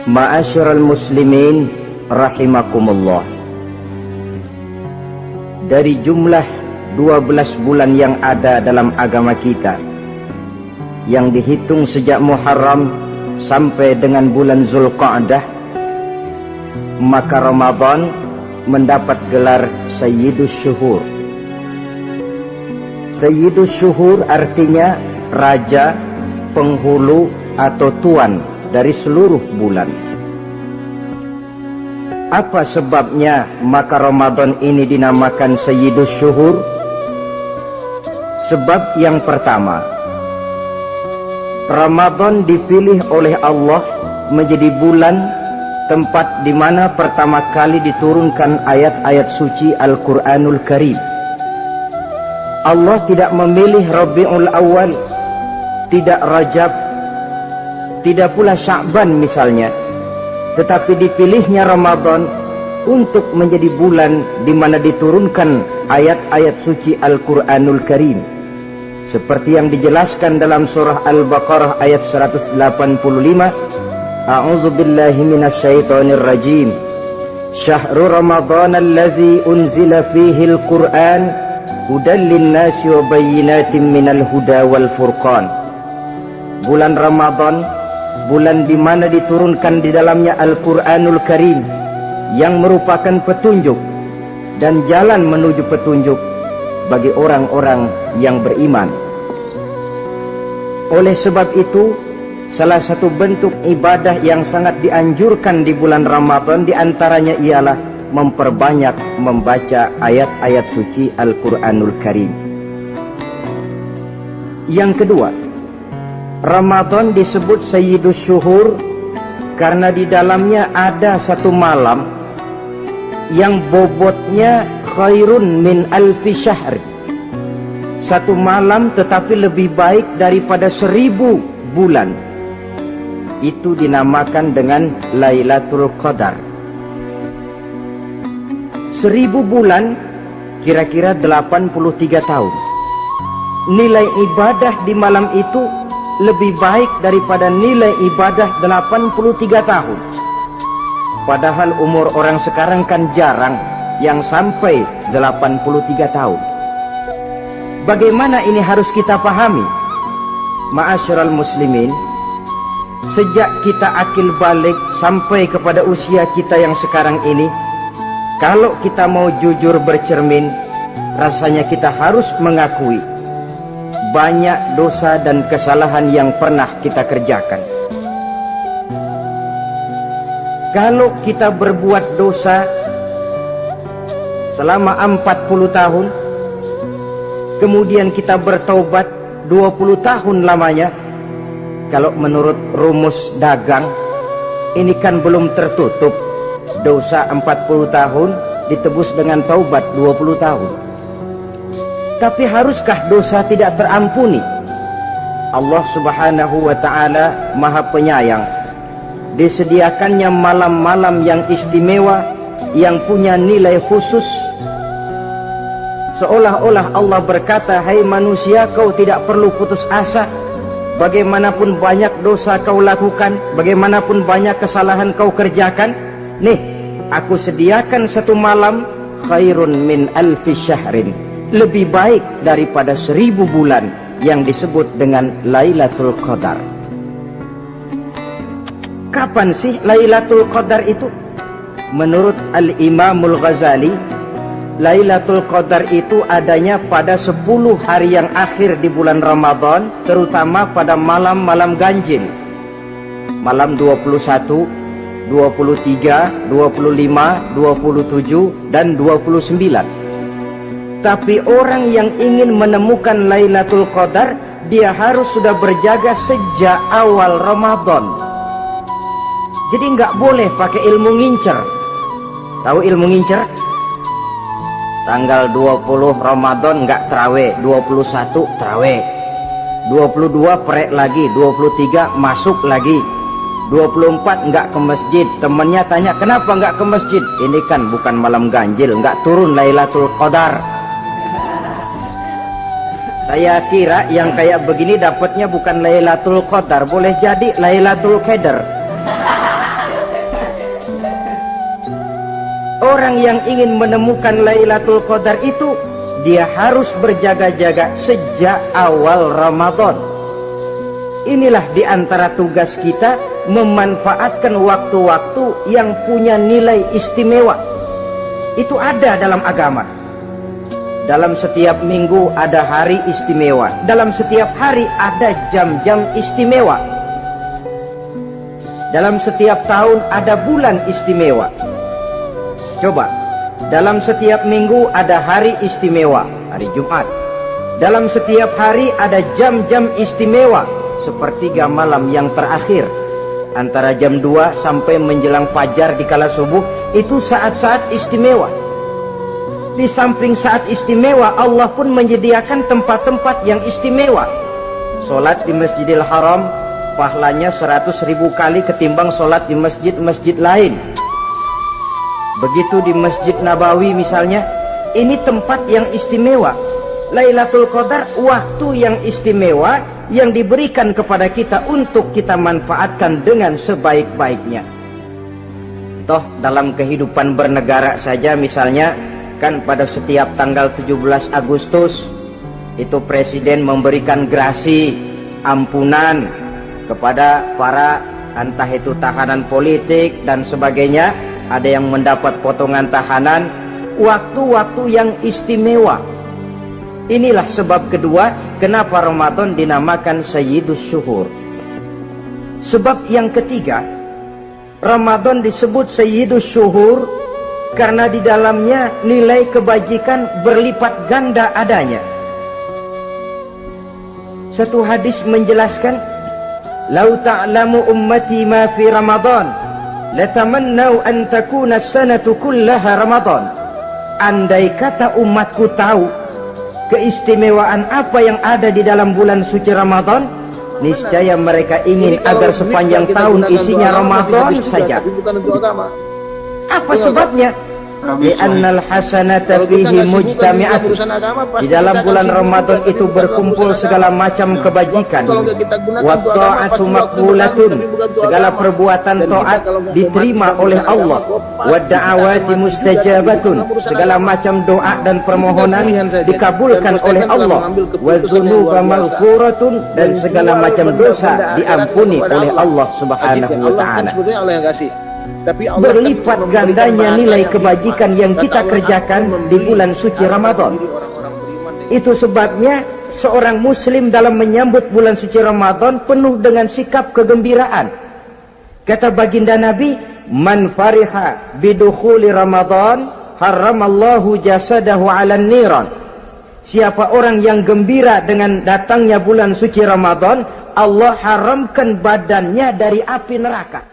Ma'asyiral muslimin rahimakumullah. Dari jumlah 12 bulan yang ada dalam agama kita, yang dihitung sejak Muharram sampai dengan bulan Zulqa'dah, maka Ramadan mendapat gelar Sayyidus Syuhur. Sayyidus Syuhur artinya raja, penghulu atau tuan dari seluruh bulan. Apa sebabnya maka Ramadan ini dinamakan Sayyidus Syuhur? Sebab yang pertama, Ramadan dipilih oleh Allah menjadi bulan tempat di mana pertama kali diturunkan ayat-ayat suci Al-Quranul Karim. Allah tidak memilih Rabiul Awal, tidak Rajab, tidak pula Sya'ban misalnya, tetapi dipilihnya Ramadan untuk menjadi bulan di mana diturunkan ayat-ayat suci Al-Quranul Karim, seperti yang dijelaskan dalam surah Al-Baqarah ayat 185. A'udzu billahi minasyaitonir rajim. Syahrul Ramadan allazi unzila fihi al-Qur'an hudan lin-nasi wa bayyinatin minal huda wal furqan. Bulan Ramadan, bulan di mana diturunkan di dalamnya Al-Quranul Karim, yang merupakan petunjuk dan jalan menuju petunjuk bagi orang-orang yang beriman. Oleh sebab itu, salah satu bentuk ibadah yang sangat dianjurkan di bulan Ramadan diantaranya ialah memperbanyak membaca ayat-ayat suci Al-Quranul Karim. Yang kedua, Ramadan disebut Sayyidus Syuhur karena di dalamnya ada satu malam yang bobotnya khairun min alfi syahr. Satu malam tetapi lebih baik daripada 1000 bulan. Itu dinamakan dengan Lailatul Qadar. 1000 bulan kira-kira 83 tahun. Nilai ibadah di malam itu lebih baik daripada nilai ibadah 83 tahun. Padahal umur orang sekarang kan jarang yang sampai 83 tahun. Bagaimana ini harus kita pahami? Ma'asyiral muslimin, sejak kita akil balik sampai kepada usia kita yang sekarang ini, kalau kita mau jujur bercermin, rasanya kita harus mengakui banyak dosa dan kesalahan yang pernah kita kerjakan. Kalau kita berbuat dosa selama 40 tahun, kemudian kita bertaubat 20 tahun lamanya, kalau menurut rumus dagang, ini kan belum tertutup. Dosa 40 tahun ditebus dengan taubat 20 tahun. Tapi haruskah dosa tidak terampuni? Allah Subhanahu wa ta'ala Maha Penyayang. Disediakannya malam-malam yang istimewa, yang punya nilai khusus. Seolah-olah Allah berkata, hai manusia, kau tidak perlu putus asa. Bagaimanapun banyak dosa kau lakukan, bagaimanapun banyak kesalahan kau kerjakan, nih, aku sediakan satu malam khairun min alfi syahrin, lebih baik daripada 1000 bulan, yang disebut dengan Lailatul Qadar. Kapan sih Lailatul Qadar itu? Menurut Al-Imamul Ghazali, Lailatul Qadar itu adanya pada 10 hari yang akhir di bulan Ramadan, terutama pada malam-malam ganjil. Malam 21, 23, 25, 27, dan 29. Tapi orang yang ingin menemukan Lailatul Qadar, dia harus sudah berjaga sejak awal Ramadan. Jadi nggak boleh pakai ilmu ngincer. Tahu ilmu ngincer? Tanggal 20 Ramadan nggak terawih, 21 terawih, 22 prek lagi, 23 masuk lagi, 24 nggak ke masjid. Temennya tanya, kenapa nggak ke masjid? Ini kan bukan malam ganjil, nggak turun Lailatul Qadar. Saya kira yang kayak begini dapatnya bukan Lailatul Qadar, boleh jadi Lailatul Qadar. Orang yang ingin menemukan Lailatul Qadar itu, dia harus berjaga-jaga sejak awal Ramadan. Inilah di antara tugas kita, memanfaatkan waktu-waktu yang punya nilai istimewa. Itu ada dalam agama. Dalam setiap minggu ada hari istimewa. Dalam setiap hari ada jam-jam istimewa. Dalam setiap tahun ada bulan istimewa. Coba, dalam setiap minggu ada hari istimewa, hari Jumat. Dalam setiap hari ada jam-jam istimewa, sepertiga malam yang terakhir. Antara jam 2 sampai menjelang fajar di kala subuh, itu saat-saat istimewa. Di samping saat istimewa, Allah pun menyediakan tempat-tempat yang istimewa. Sholat di Masjidil Haram, pahalanya 100.000 kali ketimbang sholat di masjid-masjid lain. Begitu di Masjid Nabawi misalnya, ini tempat yang istimewa. Lailatul Qadar waktu yang istimewa yang diberikan kepada kita untuk kita manfaatkan dengan sebaik-baiknya. Toh dalam kehidupan bernegara saja misalnya, kan pada setiap tanggal 17 Agustus itu presiden memberikan grasi, ampunan kepada para entah itu tahanan politik dan sebagainya. Ada yang mendapat potongan tahanan, waktu-waktu yang istimewa. Inilah sebab kedua kenapa Ramadan dinamakan Sayyidus Syuhur. Sebab yang ketiga, Ramadan disebut Sayyidus Syuhur karena di dalamnya nilai kebajikan berlipat ganda adanya. Satu hadis menjelaskan, "Lau ta'lamu ummati ma fi Ramadan, latamannau an takuna as-sanatu kullaha Ramadan." Andai kata umatku tahu keistimewaan apa yang ada di dalam bulan suci Ramadan, niscaya mereka ingin agar sepanjang tahun isinya Ramadan saja. Apa sebabnya? Li'annal hasanata fihi mujtami'at. Di dalam bulan Ramadan itu berkumpul segala macam kebajikan. Wa ta'atu maqbulatun, segala perbuatan taat diterima oleh Allah. Wa da'awati mustajabatun, segala macam doa dan permohonan dikabulkan oleh Allah. Wa dzunuba maghfuratun, dan segala macam dosa diampuni oleh Allah Subhanahu wa taala. Tapi berlipat gandanya nilai kebajikan yang kita kerjakan di bulan suci Ramadan. Itu sebabnya seorang muslim dalam menyambut bulan suci Ramadan penuh dengan sikap kegembiraan. Kata baginda Nabi, "Man fariha bidukhuli Ramadan, haramallahu jasadahu 'alan niran." Siapa orang yang gembira dengan datangnya bulan suci Ramadan, Allah haramkan badannya dari api neraka.